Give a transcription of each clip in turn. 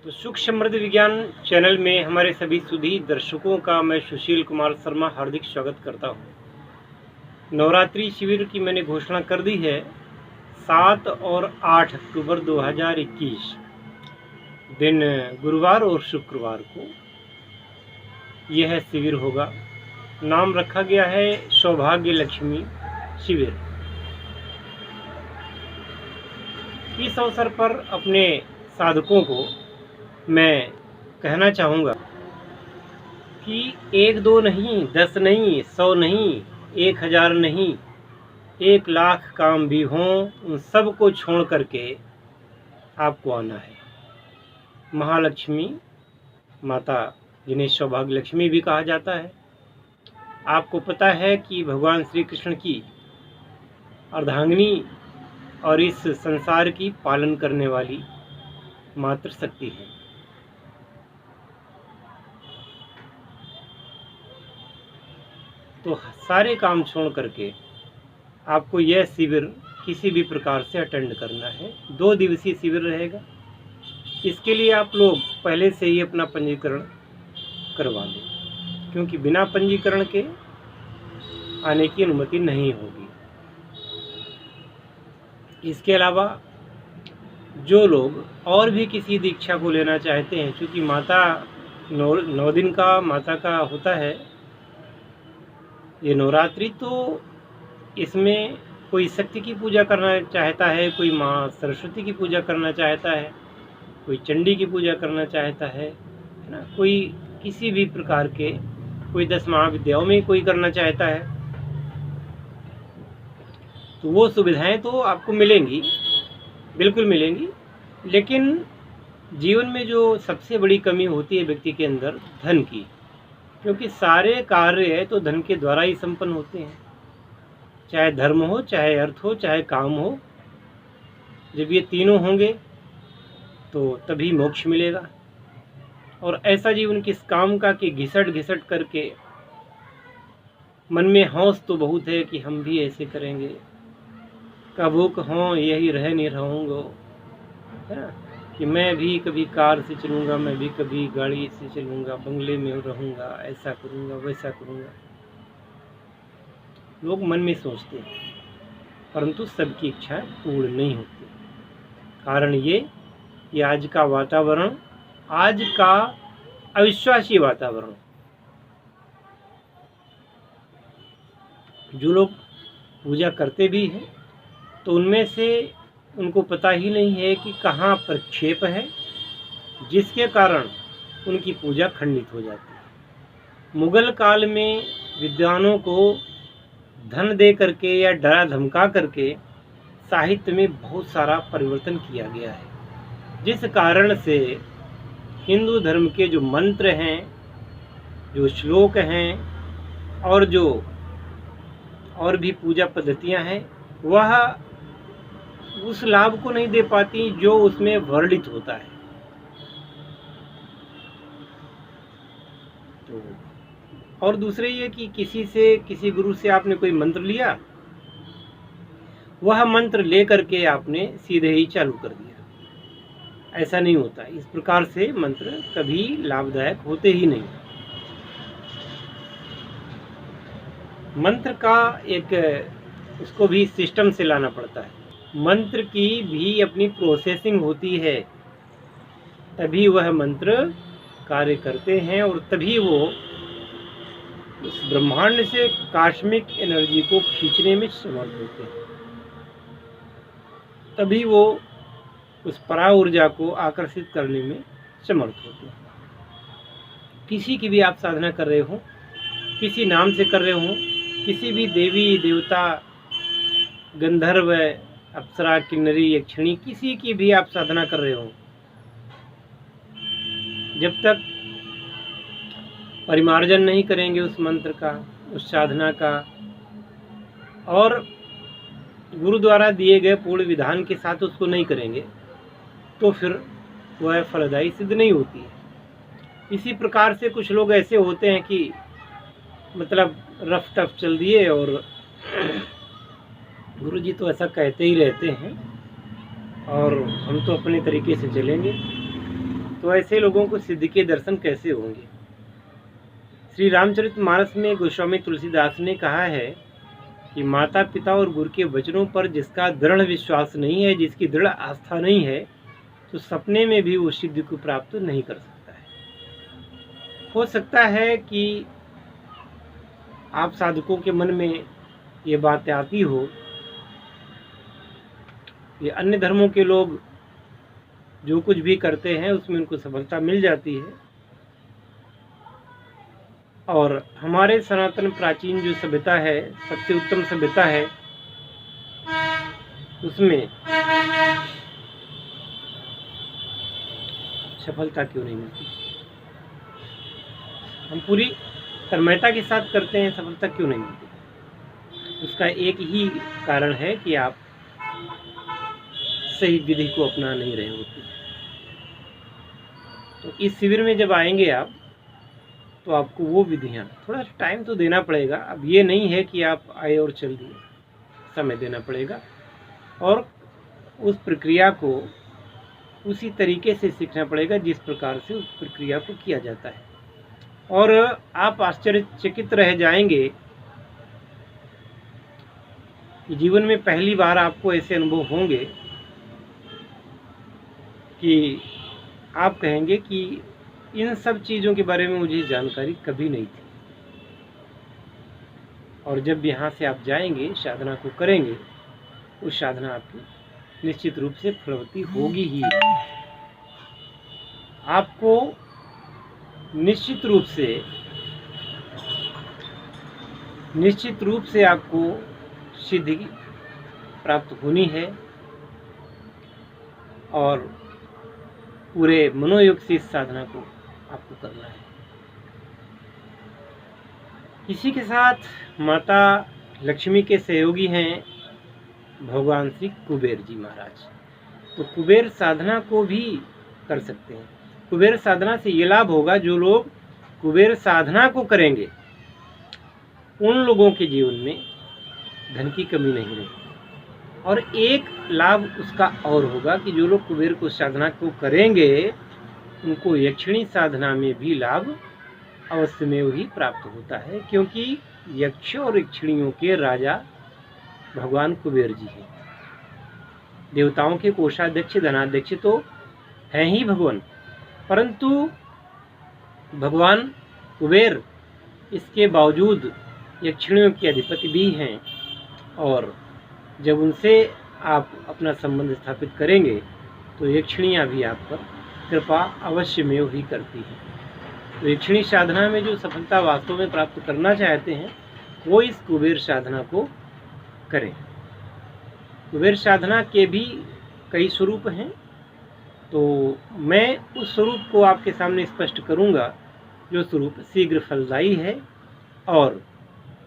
तो सुख समृद्धि विज्ञान चैनल में हमारे सभी सुधी दर्शकों का मैं सुशील कुमार शर्मा हार्दिक स्वागत करता हूं। नवरात्रि शिविर की मैंने घोषणा कर दी है। 7 और 8 अक्टूबर 2021 दिन गुरुवार और शुक्रवार को यह शिविर होगा। नाम रखा गया है सौभाग्य लक्ष्मी शिविर। इस अवसर पर अपने साधकों को मैं कहना चाहूँगा कि 1-2 नहीं, 10 नहीं, 100 नहीं, 1000 नहीं, 1 लाख काम भी हों, उन सब को छोड़ करके आपको आना है। महालक्ष्मी माता, जिन्हें सौभाग्य लक्ष्मी भी कहा जाता है, आपको पता है कि भगवान श्री कृष्ण की अर्धांगिनी और इस संसार की पालन करने वाली मातृ शक्ति है। तो सारे काम छोड़ करके आपको यह शिविर किसी भी प्रकार से अटेंड करना है। 2 दिवसीय शिविर रहेगा। इसके लिए आप लोग पहले से ही अपना पंजीकरण करवा लें, क्योंकि बिना पंजीकरण के आने की अनुमति नहीं होगी। इसके अलावा जो लोग और भी किसी दीक्षा को लेना चाहते हैं, क्योंकि माता 9 दिन का माता का होता है ये नवरात्रि, तो इसमें कोई शक्ति की पूजा करना चाहता है, कोई माँ सरस्वती की पूजा करना चाहता है, कोई चंडी की पूजा करना चाहता है ना, कोई किसी भी प्रकार के, कोई 10 महाविद्याओं में कोई करना चाहता है, तो वो सुविधाएं तो आपको मिलेंगी, बिल्कुल मिलेंगी। लेकिन जीवन में जो सबसे बड़ी कमी होती है व्यक्ति के अंदर, धन की, क्योंकि सारे कार्य तो धन के द्वारा ही संपन्न होते हैं। चाहे धर्म हो, चाहे अर्थ हो, चाहे काम हो, जब ये तीनों होंगे तो तभी मोक्ष मिलेगा। और ऐसा जीवन किस काम का कि घिसट घिसट करके मन में हौस तो बहुत है कि हम भी ऐसे करेंगे, कबूक हों यही रह नहीं रहूँगा, है ना, कि मैं भी कभी कार से चलूँगा, मैं भी कभी गाड़ी से चलूँगा, बंगले में रहूँगा, ऐसा करूँगा, वैसा करूँगा। लोग मन में सोचते हैं, परंतु सबकी इच्छा पूर्ण नहीं होती। कारण ये आज का वातावरण, आज का अविश्वासी वातावरण, जो लोग पूजा करते भी हैं तो उनमें से उनको पता ही नहीं है कि कहाँ प्रक्षेप है, जिसके कारण उनकी पूजा खंडित हो जाती है। मुगल काल में विद्वानों को धन दे करके या डरा धमका करके साहित्य में बहुत सारा परिवर्तन किया गया है, जिस कारण से हिंदू धर्म के जो मंत्र हैं, जो श्लोक हैं और जो और भी पूजा पद्धतियां हैं, वह उस लाभ को नहीं दे पाती जो उसमें वर्णित होता है। तो और दूसरे ये कि किसी गुरु से आपने कोई मंत्र लिया, वह मंत्र ले करके आपने सीधे ही चालू कर दिया, ऐसा नहीं होता। इस प्रकार से मंत्र कभी लाभदायक होते ही नहीं। मंत्र का एक उसको भी सिस्टम से लाना पड़ता है। मंत्र की भी अपनी प्रोसेसिंग होती है, तभी वह मंत्र कार्य करते हैं और तभी वो उस ब्रह्मांड से कॉस्मिक एनर्जी को खींचने में समर्थ होते हैं, तभी वो उस परा ऊर्जा को आकर्षित करने में समर्थ होते हैं। किसी की भी आप साधना कर रहे हो, किसी नाम से कर रहे हो, किसी भी देवी देवता, गंधर्व, अप्सरा, किन्नरी, यक्षिणी, किसी की भी आप साधना कर रहे हो, जब तक परिमार्जन नहीं करेंगे उस मंत्र का, उस साधना का, और गुरु द्वारा दिए गए पूर्ण विधान के साथ उसको नहीं करेंगे, तो फिर वह फलदायी सिद्ध नहीं होती है। इसी प्रकार से कुछ लोग ऐसे होते हैं कि मतलब रफ टफ चल दिए, और गुरु जी तो ऐसा कहते ही रहते हैं और हम तो अपने तरीके से चलेंगे। तो ऐसे लोगों को सिद्धि के दर्शन कैसे होंगे। श्री रामचरितमानस में गोस्वामी तुलसीदास ने कहा है कि माता पिता और गुरु के वचनों पर जिसका दृढ़ विश्वास नहीं है, जिसकी दृढ़ आस्था नहीं है, तो सपने में भी वो सिद्धि को प्राप्त नहीं कर सकता है। हो सकता है कि आप साधकों के मन में ये बात आती हो, ये अन्य धर्मों के लोग जो कुछ भी करते हैं उसमें उनको सफलता मिल जाती है, और हमारे सनातन प्राचीन जो सभ्यता है, सबसे उत्तम सभ्यता है, उसमें सफलता क्यों नहीं मिलती। हम पूरी तन्मयता के साथ करते हैं, सफलता क्यों नहीं मिलती। उसका एक ही कारण है कि आप सही विधि को अपना नहीं रहे होते। तो इस शिविर में जब आएंगे आप, तो आपको वो विधियाँ, थोड़ा टाइम तो देना पड़ेगा। अब ये नहीं है कि आप आए और चल दिए, समय देना पड़ेगा और उस प्रक्रिया को उसी तरीके से सीखना पड़ेगा जिस प्रकार से उस प्रक्रिया को किया जाता है। और आप आश्चर्यचकित रह जाएंगे कि जीवन में पहली बार आपको ऐसे अनुभव होंगे कि आप कहेंगे कि इन सब चीज़ों के बारे में मुझे जानकारी कभी नहीं थी। और जब यहाँ से आप जाएंगे, साधना को करेंगे, उस साधना आपकी निश्चित रूप से फलवती होगी ही। आपको निश्चित रूप से आपको सिद्धि प्राप्त होनी है और पूरे मनोयोग से इस साधना को आपको करना है। इसी के साथ माता लक्ष्मी के सहयोगी हैं भगवान श्री कुबेर जी महाराज। तो कुबेर साधना को भी कर सकते हैं। कुबेर साधना से ये लाभ होगा, जो लोग कुबेर साधना को करेंगे उन लोगों के जीवन में धन की कमी नहीं रहेगी। और एक लाभ उसका और होगा कि जो लोग कुबेर को साधना को करेंगे उनको यक्षिणी साधना में भी लाभ अवश्य में ही प्राप्त होता है, क्योंकि यक्ष और यक्षिणियों के राजा भगवान कुबेर जी हैं। देवताओं के कोषाध्यक्ष, धनाध्यक्ष तो हैं ही भगवान, परंतु भगवान कुबेर इसके बावजूद यक्षिणियों के अधिपति भी हैं। और जब उनसे आप अपना संबंध स्थापित करेंगे तो यक्षिणियाँ भी आप पर कृपा अवश्य में ही करती हैं। तो यक्षिणी साधना में जो सफलता वास्तव में प्राप्त करना चाहते हैं वो इस कुबेर साधना को करें। कुबेर साधना के भी कई स्वरूप हैं, तो मैं उस स्वरूप को आपके सामने स्पष्ट करूंगा जो स्वरूप शीघ्र फलदायी है और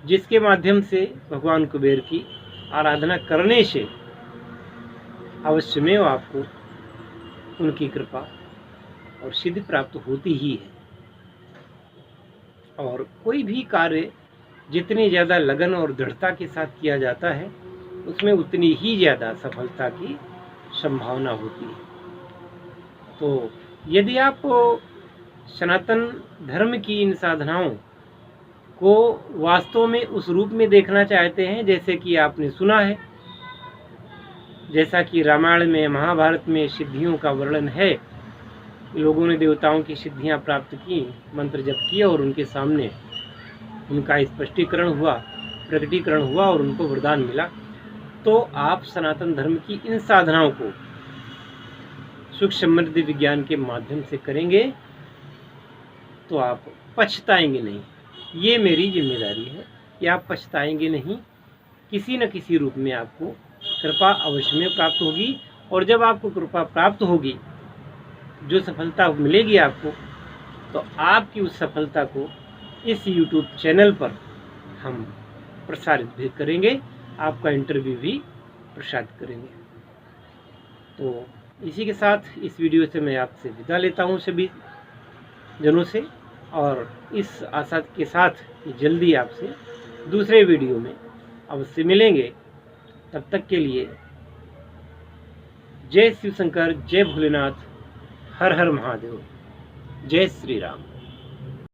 जिसके माध्यम से भगवान कुबेर की आराधना करने से अवश्य में आपको उनकी कृपा और सिद्धि प्राप्त होती ही है। और कोई भी कार्य जितनी ज़्यादा लगन और दृढ़ता के साथ किया जाता है उसमें उतनी ही ज़्यादा सफलता की संभावना होती है। तो यदि आप सनातन धर्म की इन साधनाओं को वास्तव में उस रूप में देखना चाहते हैं जैसे कि आपने सुना है, जैसा कि रामायण में, महाभारत में सिद्धियों का वर्णन है, लोगों ने देवताओं की सिद्धियां प्राप्त की, मंत्र जप किए और उनके सामने उनका स्पष्टीकरण हुआ, प्रकटीकरण हुआ और उनको वरदान मिला। तो आप सनातन धर्म की इन साधनाओं को सुख समृद्धि विज्ञान के माध्यम से करेंगे तो आप पछताएंगे नहीं। ये मेरी जिम्मेदारी है कि आप पछताएंगे नहीं। किसी न किसी रूप में आपको कृपा अवश्य में प्राप्त होगी। और जब आपको कृपा प्राप्त होगी, जो सफलता मिलेगी आपको, तो आपकी उस सफलता को इस YouTube चैनल पर हम प्रसारित भी करेंगे, आपका इंटरव्यू भी प्रसारित करेंगे। तो इसी के साथ इस वीडियो से मैं आपसे विदा लेता हूँ सभी जनों से, और इस आशा के साथ कि जल्दी आपसे दूसरे वीडियो में अवश्य मिलेंगे। तब तक के लिए जय शिव शंकर, जय भोलेनाथ, हर हर महादेव। जय श्री राम।